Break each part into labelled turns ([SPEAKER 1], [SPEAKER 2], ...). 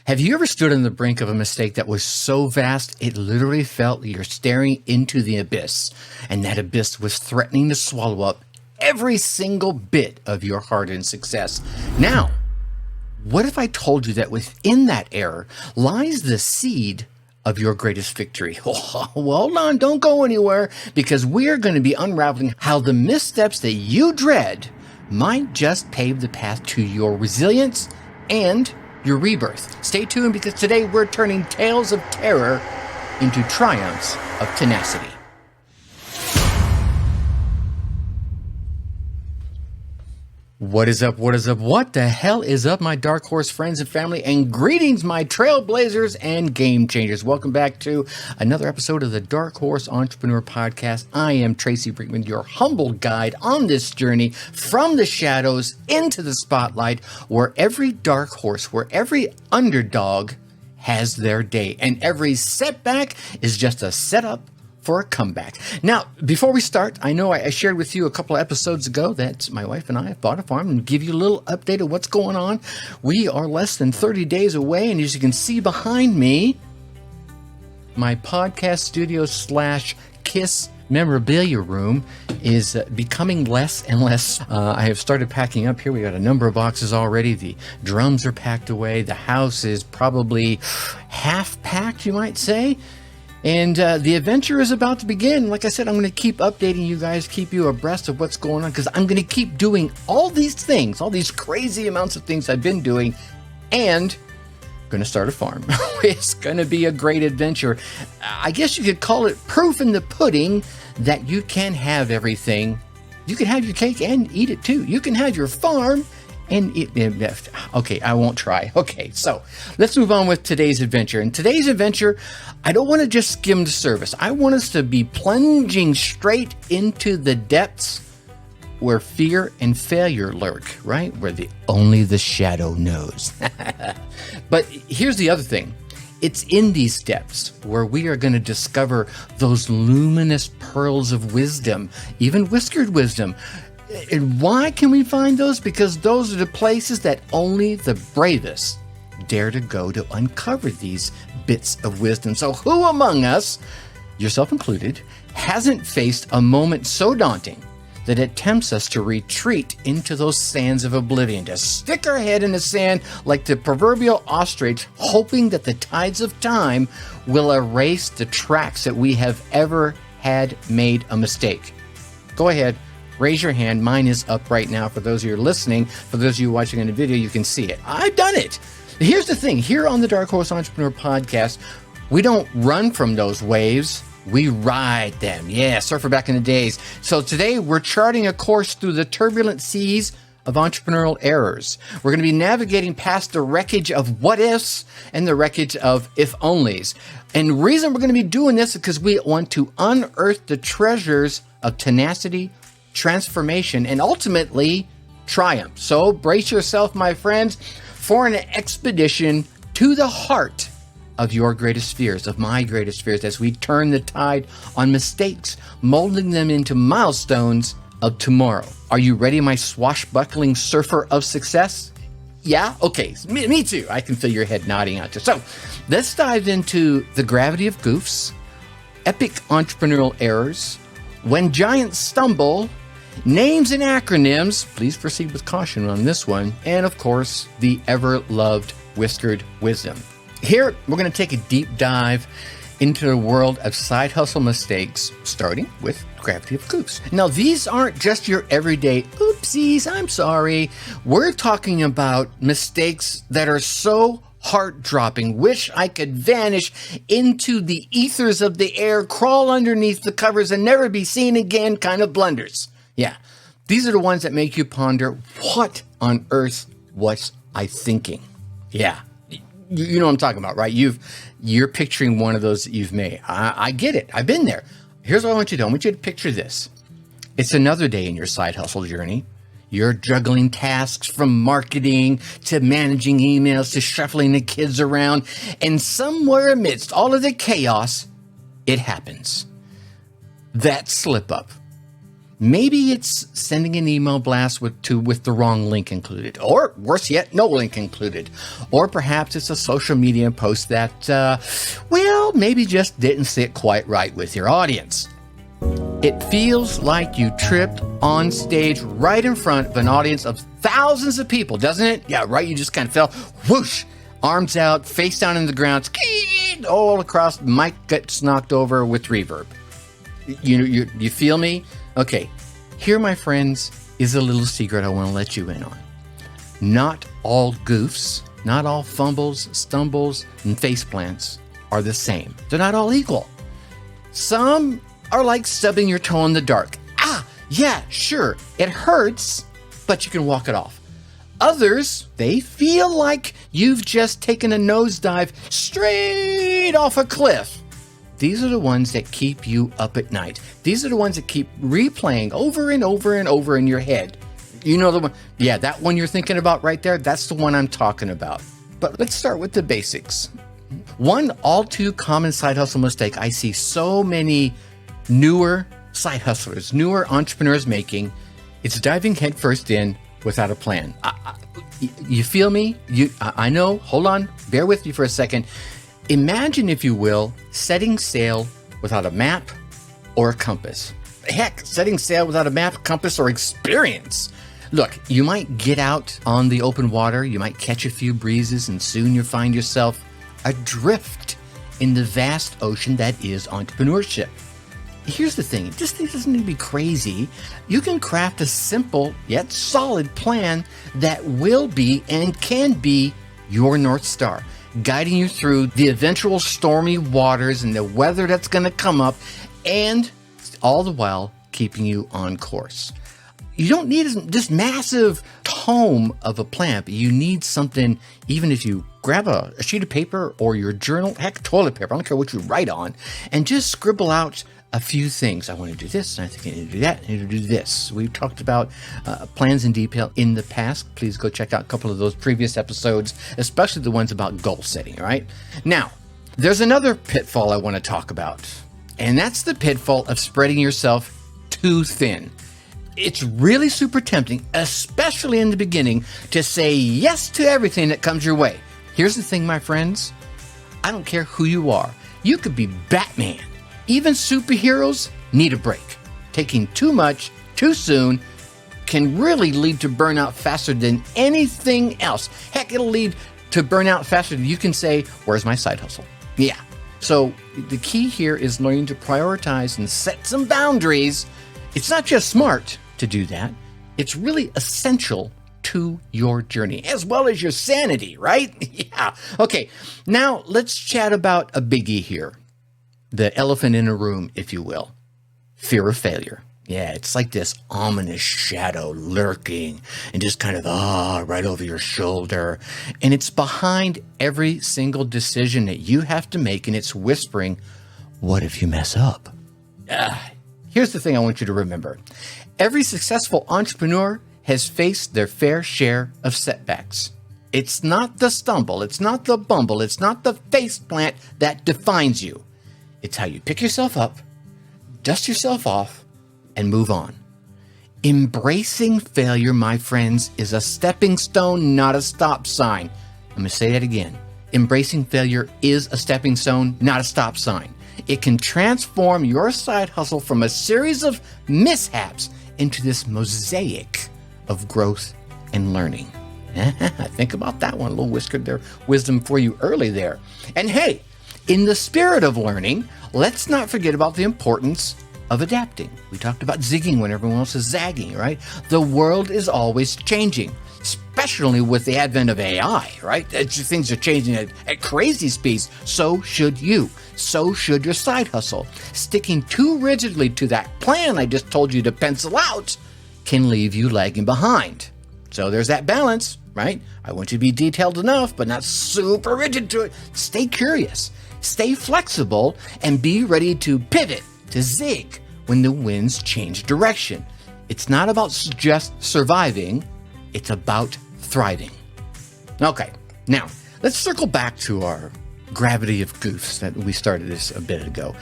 [SPEAKER 1] Have you ever stood on the brink of a mistake that was so vast, it literally felt like you're staring into the abyss, and that abyss was threatening to swallow up every single bit of your hard-earned success? Now, what if I told you that within that error lies the seed of your greatest victory? Well, hold on, don't go anywhere, because we're going to be unraveling how the missteps that you dread might just pave the path to your resilience and your rebirth. Stay tuned, because today we're turning tales of terror into triumphs of tenacity. What is up? What is up? What the hell is up, my dark horse friends and family? And greetings, my trailblazers and game changers. Welcome back to another episode of the Dark Horse Entrepreneur Podcast. I am Tracy Brinkman, your humble guide on this journey from the shadows into the spotlight, where every dark horse, where every underdog has their day, and every setback is just a setup for a comeback. Now, before we start, I know I shared with you a couple of episodes ago that my wife and I have bought a farm, and give you a little update of what's going on. We are less than 30 days away, and as you can see behind me, my podcast studio / KISS memorabilia room is becoming less and less. I have started packing up here. We got a number of boxes already. The drums are packed away. The house is probably half packed, you might say. And the adventure is about to begin. Like I said, I'm going to keep updating you guys, keep you abreast of what's going on, because I'm going to keep doing all these things, all these crazy amounts of things I've been doing, and I'm going to start a farm. It's going to be a great adventure. I guess you could call it proof in the pudding that you can have everything. You can have your cake and eat it too. You can have your farm and okay, I won't try. Okay, so let's move on with today's adventure. In today's adventure, I don't want to just skim the surface. I want us to be plunging straight into the depths where fear and failure lurk, right? Where only the shadow knows. But here's the other thing. It's in these depths where we are going to discover those luminous pearls of wisdom, even whiskered wisdom. And why can we find those? Because those are the places that only the bravest dare to go to uncover these bits of wisdom. So who among us, yourself included, hasn't faced a moment so daunting that it tempts us to retreat into those sands of oblivion, to stick our head in the sand like the proverbial ostrich, hoping that the tides of time will erase the tracks that we have ever had made a mistake? Go ahead. Raise your hand. Mine is up right now. For those of you who are listening, for those of you watching on the video, you can see it. I've done it. Here's the thing. Here on the Dark Horse Entrepreneur Podcast, we don't run from those waves. We ride them. Yeah, surfer back in the days. So today we're charting a course through the turbulent seas of entrepreneurial errors. We're going to be navigating past the wreckage of what ifs and the wreckage of if onlys. And the reason we're going to be doing this is because we want to unearth the treasures of tenacity, transformation, and ultimately triumph. So brace yourself, my friends, for an expedition to the heart of your greatest fears, of my greatest fears, as we turn the tide on mistakes, molding them into milestones of tomorrow. Are you ready, my swashbuckling surfer of success? Yeah? Okay. Me too. I can feel your head nodding out there. So let's dive into the gravity of goofs, epic entrepreneurial errors, when giants stumble, names and acronyms, please proceed with caution on this one, and of course, the ever-loved whiskered wisdom. Here, we're going to take a deep dive into the world of side hustle mistakes, starting with gravity of goofs. Now, these aren't just your everyday, oopsies, I'm sorry. We're talking about mistakes that are so heart-dropping, wish I could vanish into the ethers of the air, crawl underneath the covers, and never be seen again kind of blunders. Yeah, these are the ones that make you ponder, what on earth was I thinking? Yeah, you know what I'm talking about, right? You're picturing one of those that you've made. I get it. I've been there. Here's what I want you to do. I want you to picture this. It's another day in your side hustle journey. You're juggling tasks from marketing to managing emails to shuffling the kids around. And somewhere amidst all of the chaos, it happens. That slip up. Maybe it's sending an email blast with the wrong link included, or worse yet, no link included. Or perhaps it's a social media post that, maybe just didn't sit quite right with your audience. It feels like you tripped on stage right in front of an audience of thousands of people, doesn't it? Yeah, right. You just kind of fell, whoosh, arms out, face down in the ground, skee, all across. Mic gets knocked over with reverb. You feel me? Okay, here, my friends, is a little secret I want to let you in on. Not all goofs, not all fumbles, stumbles, and faceplants are the same. They're not all equal. Some are like stubbing your toe in the dark. Yeah, sure, it hurts, but you can walk it off. Others, they feel like you've just taken a nosedive straight off a cliff. These are the ones that keep you up at night. These are the ones that keep replaying over and over and over in your head. You know the one? Yeah, that one you're thinking about right there, that's the one I'm talking about. But let's start with the basics. One all too common side hustle mistake I see so many newer side hustlers, newer entrepreneurs making, it's diving headfirst in without a plan. You feel me? I know. Hold on. Bear with me for a second. Imagine, if you will, setting sail without a map or a compass. Heck, setting sail without a map, compass, or experience. Look, you might get out on the open water, you might catch a few breezes, and soon you find yourself adrift in the vast ocean that is entrepreneurship. Here's the thing, this thing doesn't need to be crazy. You can craft a simple yet solid plan that will be and can be your North Star, guiding you through the eventual stormy waters and the weather that's going to come up, and all the while keeping you on course. You don't need this massive tome of a plan, but you need something, even if you grab a sheet of paper or your journal, heck, toilet paper, I don't care what you write on, and just scribble out a few things. I want to do this, and I think I need to do that, I need to do this. We've talked about plans in detail in the past. Please go check out a couple of those previous episodes, especially the ones about goal setting, all right? Now, there's another pitfall I want to talk about, and that's the pitfall of spreading yourself too thin. It's really super tempting, especially in the beginning, to say yes to everything that comes your way. Here's the thing, my friends. I don't care who you are. You could be Batman. Even superheroes need a break. Taking too much, too soon, can really lead to burnout faster than anything else. Heck, it'll lead to burnout faster than you can say, where's my side hustle? Yeah. So the key here is learning to prioritize and set some boundaries. It's not just smart to do that. It's really essential to your journey, as well as your sanity, right? Yeah. Okay, now let's chat about a biggie here. The elephant in a room, if you will. Fear of failure. Yeah, it's like this ominous shadow lurking and just kind of, right over your shoulder. And it's behind every single decision that you have to make, and it's whispering, what if you mess up? Here's the thing I want you to remember. Every successful entrepreneur has faced their fair share of setbacks. It's not the stumble, it's not the bumble, it's not the faceplant that defines you. It's how you pick yourself up, dust yourself off, and move on. Embracing failure, my friends, is a stepping stone, not a stop sign. I'm going to say that again. Embracing failure is a stepping stone, not a stop sign. It can transform your side hustle from a series of mishaps into this mosaic of growth and learning. Think about that one. A little whiskered there, wisdom for you early there. And hey, in the spirit of learning, let's not forget about the importance of adapting. We talked about zigging when everyone else is zagging, right? The world is always changing, especially with the advent of AI, right? Things are changing at crazy speeds. So should you. So should your side hustle. Sticking too rigidly to that plan I just told you to pencil out can leave you lagging behind. So there's that balance, right? I want you to be detailed enough, but not super rigid to it. Stay curious. Stay flexible and be ready to pivot, to zig when the winds change direction. It's not about just surviving, it's about thriving. Okay, now let's circle back to our gravity of goofs that we started this a bit ago.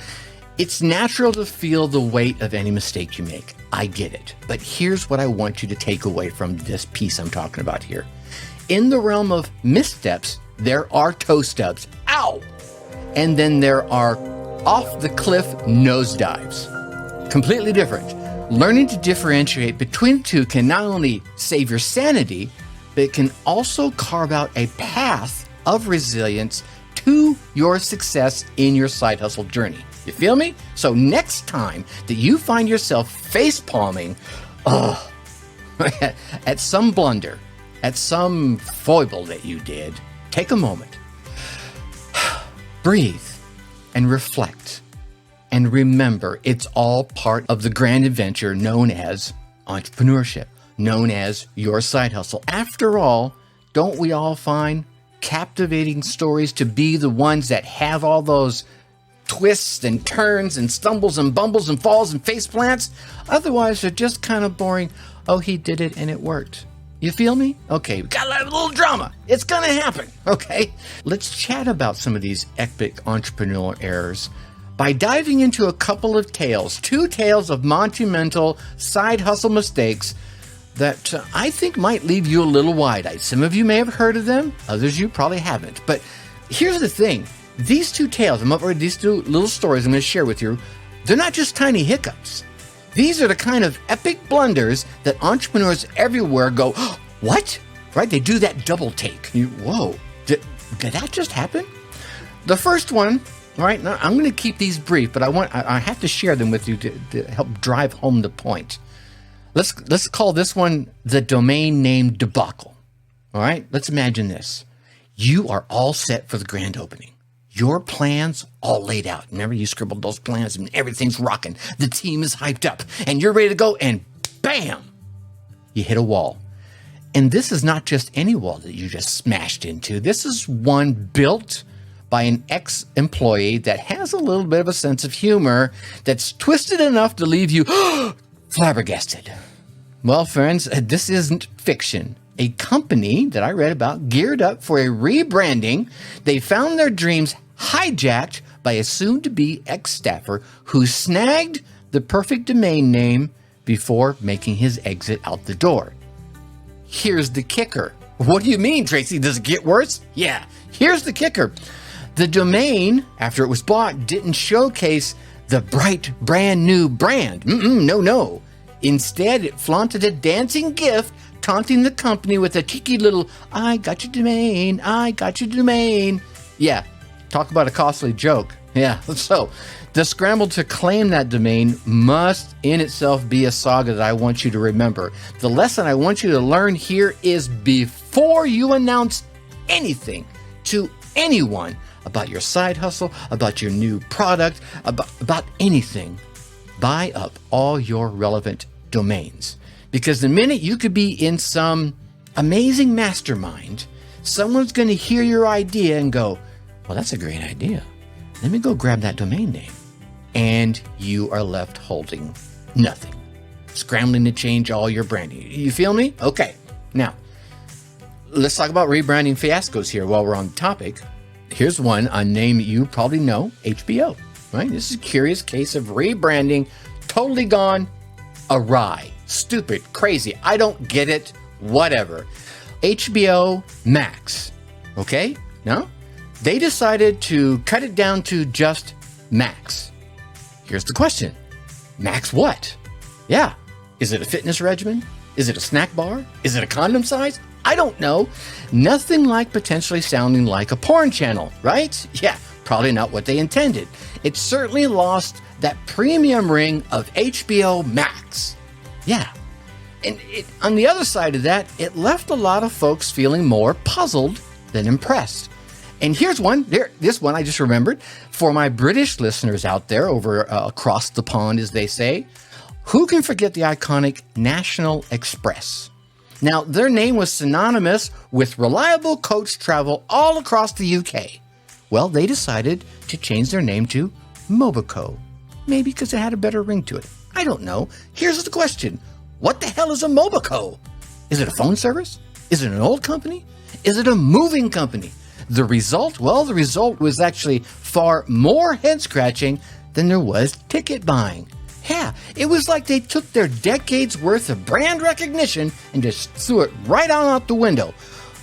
[SPEAKER 1] It's natural to feel the weight of any mistake you make. I get it. But here's what I want you to take away from this piece I'm talking about here. In the realm of missteps, there are toe stubs. Ow! And then there are off the cliff nosedives. Completely different. Learning to differentiate between the two can not only save your sanity, but it can also carve out a path of resilience to your success in your side hustle journey. You feel me? So next time that you find yourself face palming at some blunder, at some foible that you did, take a moment, breathe, and reflect. And remember, it's all part of the grand adventure known as entrepreneurship, known as your side hustle. After all, don't we all find captivating stories to be the ones that have all those twists and turns and stumbles and bumbles and falls and face plants? Otherwise, they're just kind of boring. Oh, he did it and it worked. You feel me? Okay, we gotta have a little drama. It's gonna happen, okay? Let's chat about some of these epic entrepreneurial errors by diving into a couple of tales, 2 tales of monumental side hustle mistakes that I think might leave you a little wide-eyed. Some of you may have heard of them, others you probably haven't. But here's the thing. These 2 tales, these 2 little stories I'm going to share with you, they're not just tiny hiccups. These are the kind of epic blunders that entrepreneurs everywhere go, oh, what? Right? They do that double take. Whoa, did that just happen? The first one, right? Now, I'm going to keep these brief, but I have to share them with you to help drive home the point. Let's call this one the domain name debacle. All right, let's imagine this. You are all set for the grand opening. Your plans all laid out. Remember, you scribbled those plans and everything's rocking. The team is hyped up and you're ready to go, and bam, you hit a wall. And this is not just any wall that you just smashed into. This is one built by an ex-employee that has a little bit of a sense of humor that's twisted enough to leave you flabbergasted. Well, friends, this isn't fiction. A company that I read about geared up for a rebranding. They found their dreams hijacked by a soon-to-be ex-staffer who snagged the perfect domain name before making his exit out the door. Here's the kicker. What do you mean, Tracy? Does it get worse? Yeah, here's the kicker. The domain, after it was bought, didn't showcase the bright, brand new brand. No. Instead, it flaunted a dancing gift, taunting the company with a cheeky little, I got your domain, I got your domain. Yeah, talk about a costly joke. Yeah, so the scramble to claim that domain must in itself be a saga that I want you to remember. The lesson I want you to learn here is before you announce anything to anyone about your side hustle, about your new product, about anything, buy up all your relevant domains. Because the minute you could be in some amazing mastermind, someone's going to hear your idea and go, well, that's a great idea. Let me go grab that domain name. And you are left holding nothing, scrambling to change all your branding. You feel me? Okay. Now, let's talk about rebranding fiascos here while we're on the topic. Here's one, a name you probably know, HBO. Right? This is a curious case of rebranding, totally gone awry, stupid, crazy. I don't get it, whatever. HBO Max, okay? No? They decided to cut it down to just Max. Here's the question. Max what? Yeah. Is it a fitness regimen? Is it a snack bar? Is it a condom size? I don't know. Nothing like potentially sounding like a porn channel, right? Yeah, probably not what they intended. It certainly lost that premium ring of HBO Max. Yeah. And on the other side of that, it left a lot of folks feeling more puzzled than impressed. And here's one, this one I just remembered, for my British listeners out there over across the pond, as they say, who can forget the iconic National Express? Now, their name was synonymous with reliable coach travel all across the UK. Well, they decided to change their name to Mobico, maybe because it had a better ring to it. I don't know. Here's the question. What the hell is a Mobico? Is it a phone service? Is it an old company? Is it a moving company? The result? Well, the result was actually far more head-scratching than there was ticket buying. Yeah, it was like they took their decades worth of brand recognition and just threw it right on out the window,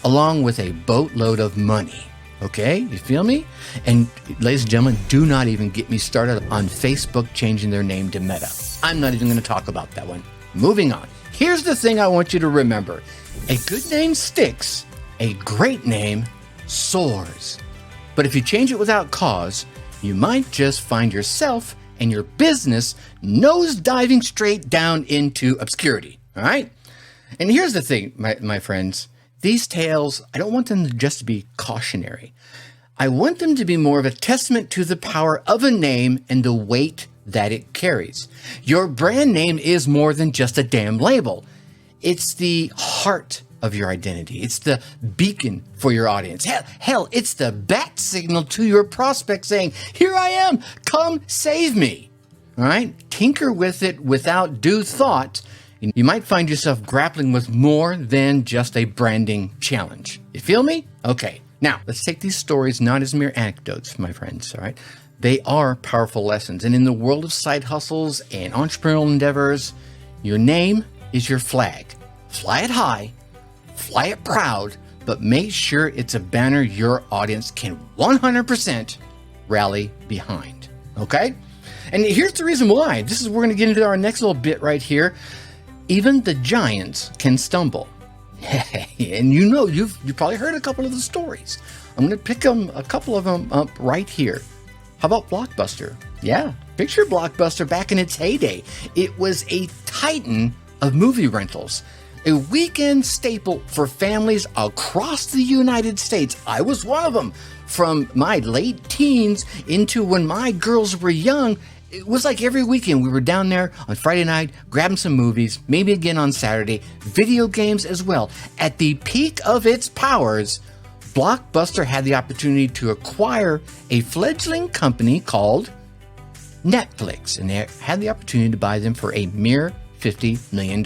[SPEAKER 1] along with a boatload of money. Okay, you feel me? And ladies and gentlemen, do not even get me started on Facebook changing their name to Meta. I'm not even going to talk about that one. Moving on. Here's the thing I want you to remember. A good name sticks. A great name soars. But if you change it without cause, you might just find yourself and your business nose diving straight down into obscurity. All right? And here's the thing, my friends. These tales, I don't want them to just be cautionary. I want them to be more of a testament to the power of a name and the weight that it carries. Your brand name is more than just a damn label. It's the heart of your identity. It's the beacon for your audience. Hell, it's the bat signal to your prospect saying, here I am, come save me. All right? Tinker with it without due thought. You might find yourself grappling with more than just a branding challenge. You feel me? Okay. Now, let's take these stories not as mere anecdotes, my friends, all right? They are powerful lessons. And in the world of side hustles and entrepreneurial endeavors, your name is your flag. Fly it high, fly it proud, but make sure it's a banner your audience can 100% rally behind, okay? And here's the reason why. We're going to get into our next little bit right here. Even the giants can stumble. And you've probably heard a couple of the stories. I'm going to pick a couple of them up right here. How about Blockbuster? Yeah, picture Blockbuster back in its heyday. It was a titan of movie rentals, a weekend staple for families across the United States. I was one of them. From my late teens into when my girls were young, it was like every weekend we were down there on Friday night, grabbing some movies, maybe again on Saturday, video games as well. At the peak of its powers, Blockbuster had the opportunity to acquire a fledgling company called Netflix, and they had the opportunity to buy them for a mere $50 million.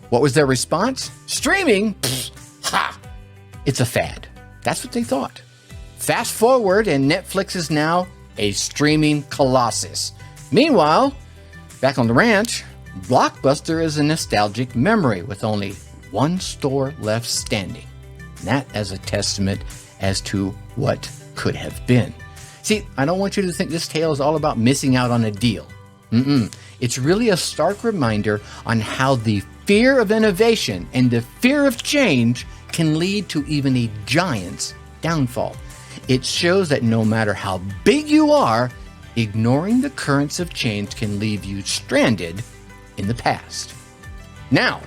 [SPEAKER 1] What was their response? Streaming? Pfft, ha! It's a fad. That's what they thought. Fast forward, and Netflix is now a streaming colossus. Meanwhile, back on the ranch, Blockbuster is a nostalgic memory with only one store left standing. And that as a testament as to what could have been. See, I don't want you to think this tale is all about missing out on a deal. It's really a stark reminder on how the fear of innovation and the fear of change can lead to even a giant's downfall. It shows that no matter how big you are, ignoring the currents of change can leave you stranded in the past. Now,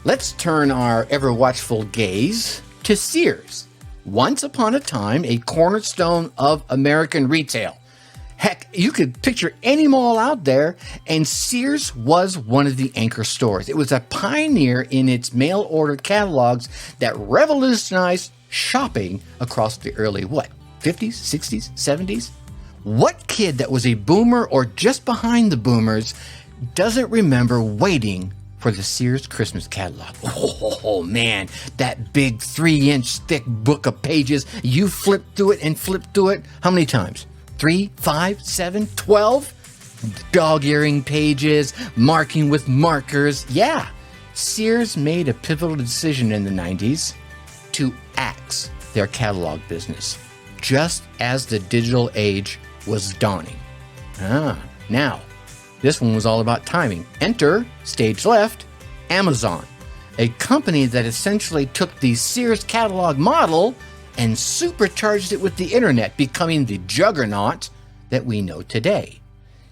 [SPEAKER 1] let's turn our ever-watchful gaze to Sears. Once upon a time, a cornerstone of American retail. Heck, you could picture any mall out there, and Sears was one of the anchor stores. It was a pioneer in its mail-order catalogs that revolutionized shopping across the early, 50s, 60s, 70s? What kid that was a boomer or just behind the boomers doesn't remember waiting for the Sears Christmas catalog? Oh man, that big 3-inch thick book of pages. You flip through it and flip through it. How many times? 3, 5, 7, 12? Dog-earing pages, marking with markers. Yeah, Sears made a pivotal decision in the 90s to axe their catalog business, just as the digital age was dawning. Now, this one was all about timing. Enter, stage left, Amazon, a company that essentially took the Sears catalog model and supercharged it with the internet, becoming the juggernaut that we know today.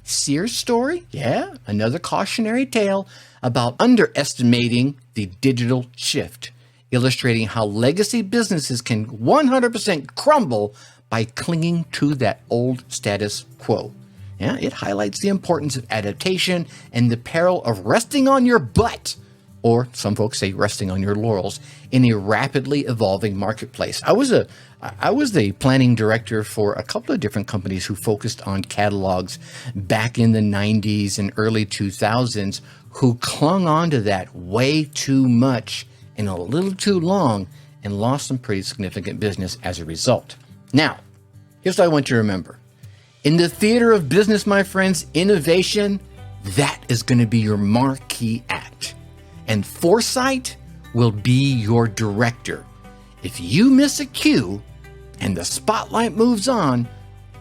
[SPEAKER 1] Sears story? Yeah, another cautionary tale about underestimating the digital shift, illustrating how legacy businesses can 100% crumble by clinging to that old status quo. Yeah, it highlights the importance of adaptation and the peril of resting on your butt, or some folks say resting on your laurels, in a rapidly evolving marketplace. I was the planning director for a couple of different companies who focused on catalogs back in the 90s and early 2000s, who clung on to that way too much and a little too long and lost some pretty significant business as a result. Now, here's what I want you to remember. In the theater of business, my friends, innovation, that is going to be your marquee act. And foresight will be your director. If you miss a cue and the spotlight moves on,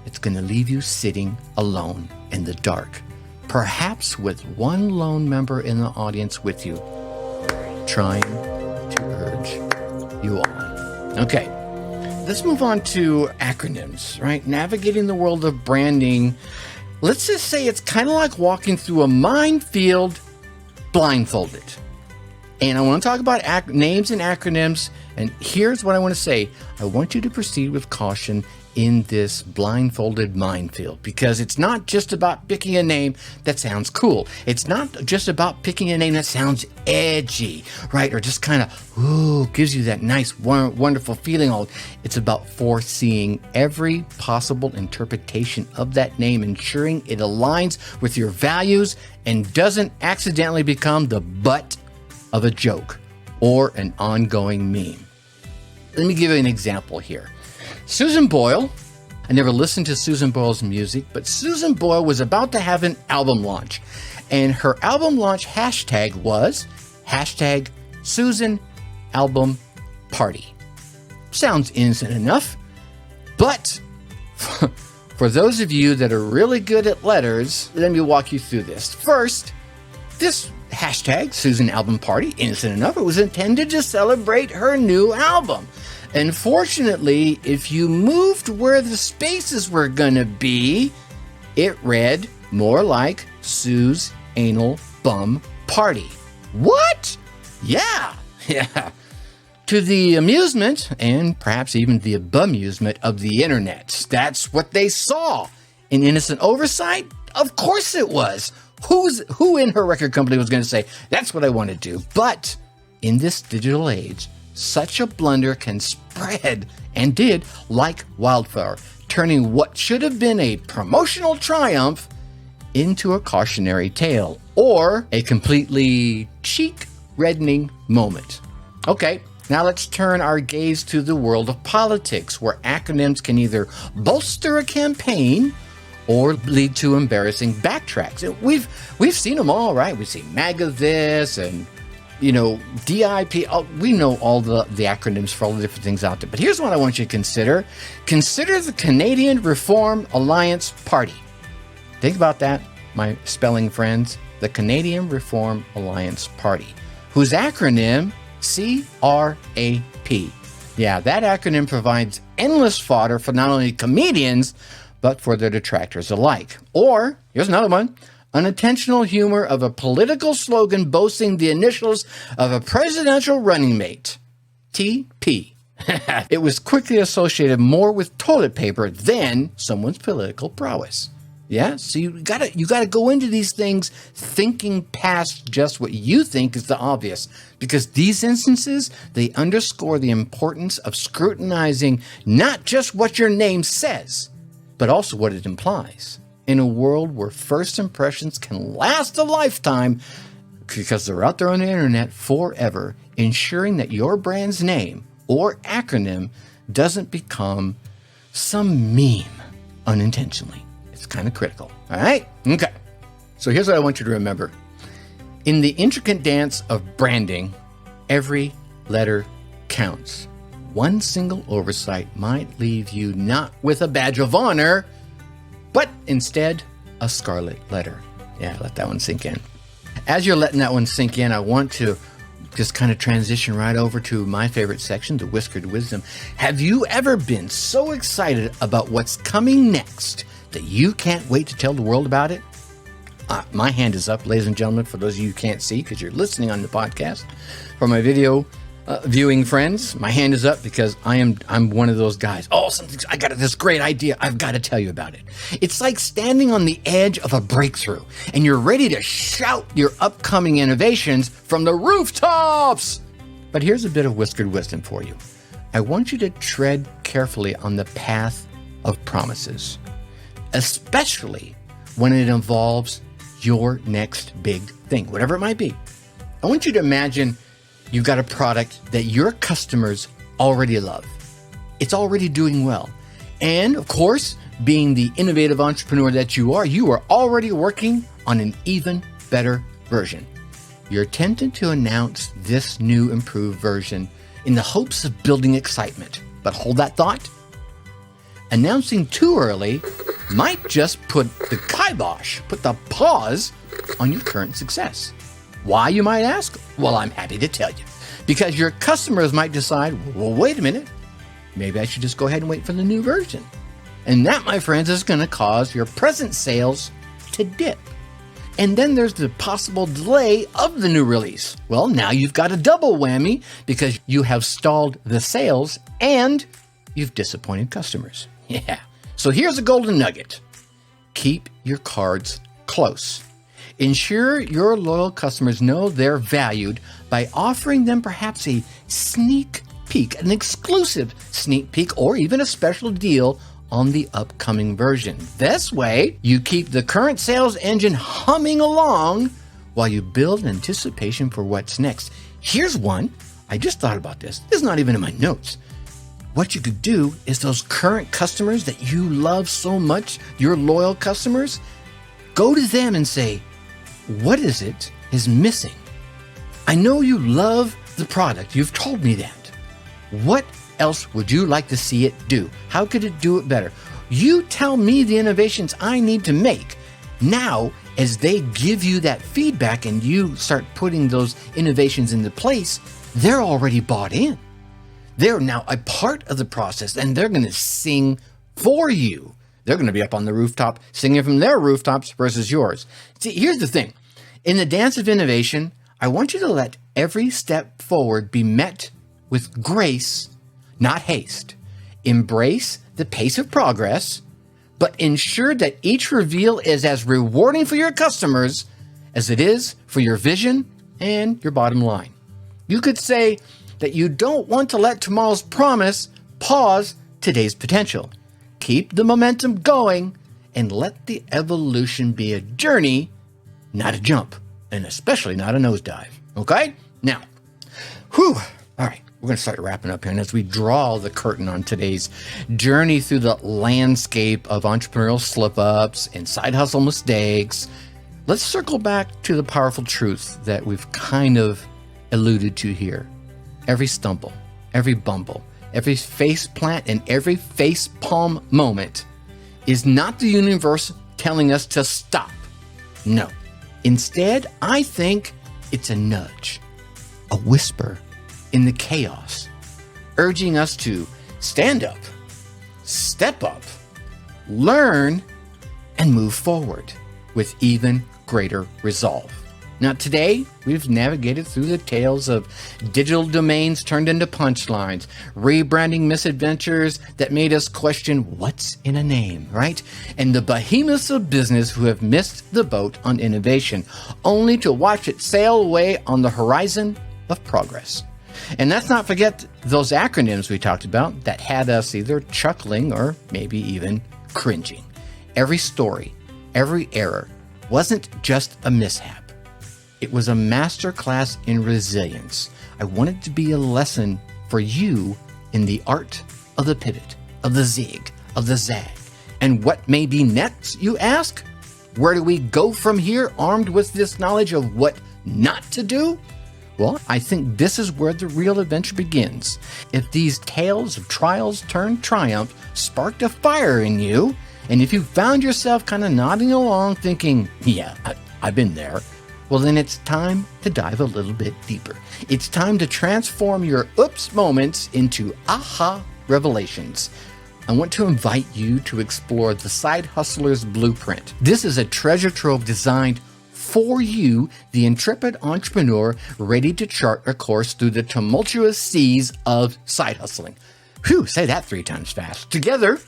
[SPEAKER 1] it's going to leave you sitting alone in the dark, perhaps with one lone member in the audience with you, trying to urge you on. Okay, let's move on to acronyms, right? Navigating the world of branding. Let's just say it's kind of like walking through a minefield blindfolded. And I want to talk about names and acronyms. And here's what I want to say. I want you to proceed with caution in this blindfolded minefield, because it's not just about picking a name that sounds cool. It's not just about picking a name that sounds edgy, right? Or just kind of, gives you that nice, wonderful feeling. It's about foreseeing every possible interpretation of that name, ensuring it aligns with your values and doesn't accidentally become the butt of a joke or an ongoing meme. Let me give you an example here. Susan Boyle, I never listened to Susan Boyle's music, but Susan Boyle was about to have an album launch. And her album launch hashtag was #Susan Album Party. Sounds innocent enough, but for those of you that are really good at letters, let me walk you through this. First, this hashtag Susan Album Party, innocent enough, it was intended to celebrate her new album. Unfortunately, if you moved where the spaces were gonna be, it read more like Sue's Anal Bum Party. What? Yeah. To the amusement, and perhaps even the bemusement of the internet. That's what they saw. An innocent oversight? Of course it was. Who in her record company was going to say, that's what I want to do? But in this digital age, such a blunder can spread, and did, like wildfire, turning what should have been a promotional triumph into a cautionary tale, or a completely cheek-reddening moment. Okay, now let's turn our gaze to the world of politics, where acronyms can either bolster a campaign or lead to embarrassing backtracks. We've seen them all, right? We've seen MAGA this and, DIP. We know all the acronyms for all the different things out there. But here's what I want you to consider. Consider the Canadian Reform Alliance Party. Think about that, my spelling friends. The Canadian Reform Alliance Party, whose acronym, CRAP. Yeah, that acronym provides endless fodder for not only comedians, but for their detractors alike. Or, here's another one, unintentional humor of a political slogan boasting the initials of a presidential running mate, TP. It was quickly associated more with toilet paper than someone's political prowess. Yeah, so you gotta go into these things thinking past just what you think is the obvious, because these instances, they underscore the importance of scrutinizing not just what your name says, but also what it implies. In a world where first impressions can last a lifetime, because they're out there on the internet forever, ensuring that your brand's name or acronym doesn't become some meme unintentionally. It's kind of critical. All right? Okay. So here's what I want you to remember. In the intricate dance of branding, every letter counts. One single oversight might leave you not with a badge of honor, but instead a scarlet letter. Yeah, let that one sink in. As you're letting that one sink in, I want to just kind of transition right over to my favorite section, the Whiskered Wisdom. Have you ever been so excited about what's coming next that you can't wait to tell the world about it? My hand is up, ladies and gentlemen, for those of you who can't see because you're listening on the podcast. For my video viewing friends, my hand is up because I'm one of those guys. Oh, I got this great idea. I've got to tell you about it. It's like standing on the edge of a breakthrough and you're ready to shout your upcoming innovations from the rooftops. But here's a bit of whiskered wisdom for you. I want you to tread carefully on the path of promises, especially when it involves your next big thing, whatever it might be. I want you to imagine you've got a product that your customers already love. It's already doing well. And of course, being the innovative entrepreneur that you are already working on an even better version. You're tempted to announce this new improved version in the hopes of building excitement. But hold that thought. Announcing too early might just put the kibosh, put the pause on your current success. Why, you might ask? Well, I'm happy to tell you. Because your customers might decide, well, wait a minute, maybe I should just go ahead and wait for the new version. And that, my friends, is going to cause your present sales to dip. And then there's the possible delay of the new release. Well, now you've got a double whammy because you have stalled the sales and you've disappointed customers. Yeah. So here's a golden nugget. Keep your cards close. Ensure your loyal customers know they're valued by offering them perhaps a sneak peek, an exclusive sneak peek, or even a special deal on the upcoming version. This way, you keep the current sales engine humming along while you build anticipation for what's next. Here's one. I just thought about this. This is not even in my notes. What you could do is those current customers that you love so much, your loyal customers, go to them and say, what is missing? I know you love the product. You've told me that. What else would you like to see it do? How could it do it better? You tell me the innovations I need to make. Now, as they give you that feedback and you start putting those innovations into place, they're already bought in. They're now a part of the process and they're going to sing for you. They're going to be up on the rooftop singing from their rooftops versus yours. See, here's the thing. In the dance of innovation, I want you to let every step forward be met with grace, not haste. Embrace the pace of progress, but ensure that each reveal is as rewarding for your customers as it is for your vision and your bottom line. You could say that you don't want to let tomorrow's promise pause today's potential. Keep the momentum going and let the evolution be a journey, not a jump, and especially not a nosedive. Okay? Now, all right, we're going to start wrapping up here. And as we draw the curtain on today's journey through the landscape of entrepreneurial slip-ups and side hustle mistakes, let's circle back to the powerful truth that we've kind of alluded to here. Every stumble, every bumble, every face plant, and every face palm moment is not the universe telling us to stop. No. Instead, I think it's a nudge, a whisper in the chaos, urging us to stand up, step up, learn, and move forward with even greater resolve. Now, today, we've navigated through the tales of digital domains turned into punchlines, rebranding misadventures that made us question what's in a name, right? And the behemoths of business who have missed the boat on innovation, only to watch it sail away on the horizon of progress. And let's not forget those acronyms we talked about that had us either chuckling or maybe even cringing. Every story, every error wasn't just a mishap. It was a masterclass in resilience. I want it to be a lesson for you in the art of the pivot, of the zig, of the zag. And what may be next, you ask? Where do we go from here, armed with this knowledge of what not to do? Well, I think this is where the real adventure begins. If these tales of trials turned triumph sparked a fire in you, and if you found yourself kind of nodding along thinking, yeah, I've been there, well, then it's time to dive a little bit deeper. It's time to transform your oops moments into aha revelations. I want to invite you to explore the Side Hustler's Blueprint. This is a treasure trove designed for you, the intrepid entrepreneur ready to chart a course through the tumultuous seas of side hustling. Whew, say that 3 times fast. Together,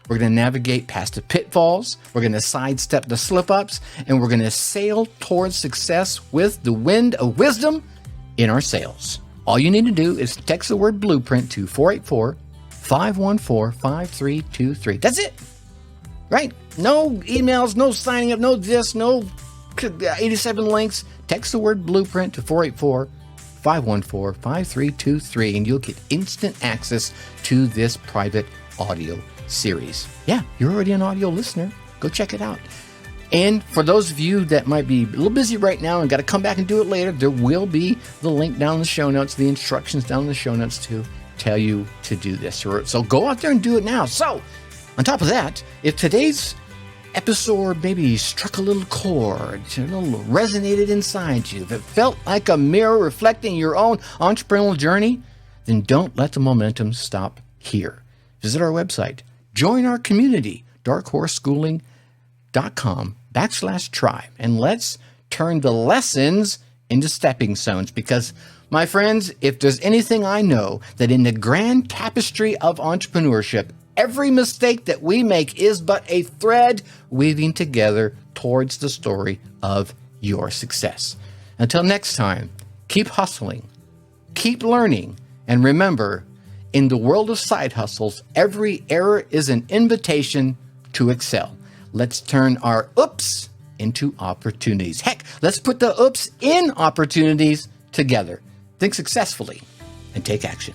[SPEAKER 1] we're going to navigate past the pitfalls, we're going to sidestep the slip-ups, and we're going to sail towards success with the wind of wisdom in our sails. All you need to do is text the word blueprint to 484-514-5323. That's it. Right? No emails, no signing up, no this, no 87 links. Text the word blueprint to 484-514-5323, and you'll get instant access to this private audio series. Yeah, you're already an audio listener. Go check it out. And for those of you that might be a little busy right now and got to come back and do it later, there will be the link down in the show notes, the instructions down in the show notes to tell you to do this. So go out there and do it now. So on top of that, if today's episode maybe struck a little chord, a little resonated inside you, if it felt like a mirror reflecting your own entrepreneurial journey, then don't let the momentum stop here. Visit our website, join our community, darkhorseschooling.com/tribe, and let's turn the lessons into stepping stones. Because, my friends, if there's anything I know, that in the grand tapestry of entrepreneurship, every mistake that we make is but a thread weaving together towards the story of your success. Until next time, keep hustling, keep learning, and remember, in the world of side hustles, every error is an invitation to excel. Let's turn our oops into opportunities. Heck, let's put the oops in opportunities together. Think successfully and take action.